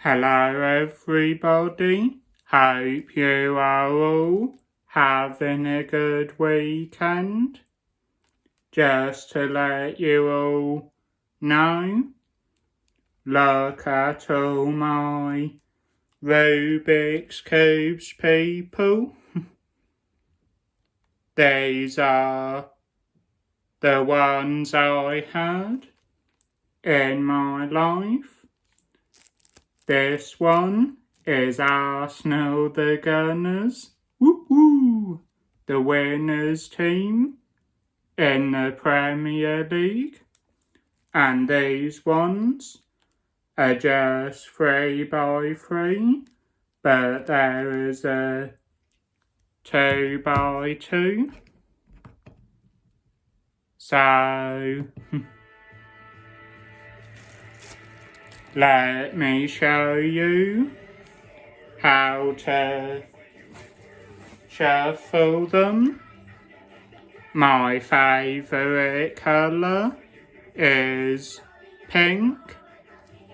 Hello everybody, hope you are all having a good weekend. Just to let you all know, look at all my Rubik's Cubes people. These are the ones I had in my life. This one is Arsenal the Gunners, woo-hoo, the winners team in the Premier League, and these ones are just 3x3, but there is a 2x2, so let me show you how to shuffle them. My favourite colour is pink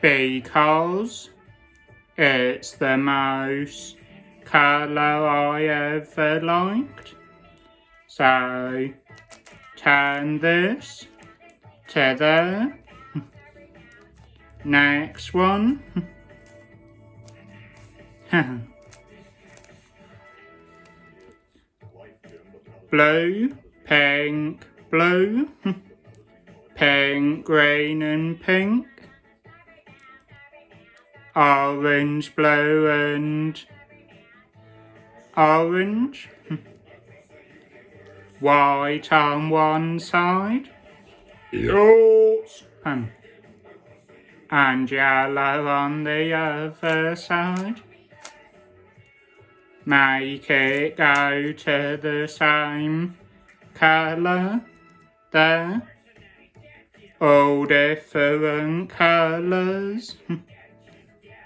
because it's the most colour I ever liked. So turn this to there. Next one. Blue, pink, blue, pink, green and pink, orange, blue and orange, white on one side, yours, and yellow on the other side. Make it go to the same colour there, all different colours.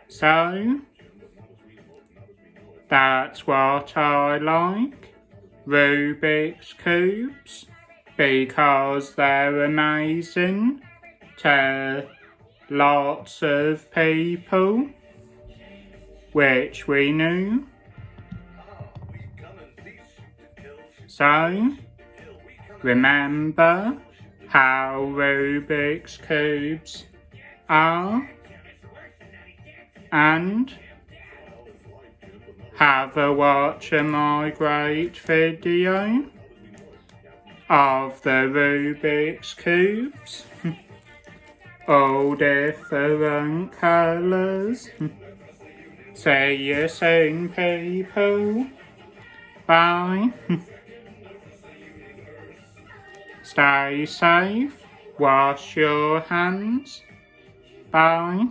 So, that's what I like, Rubik's Cubes, because they're amazing to lots of people, which we knew. So, remember how Rubik's Cubes are, and have a watch of my great video of the Rubik's Cubes, all different colours. See you soon, people. Bye. Stay safe, wash your hands. Bye.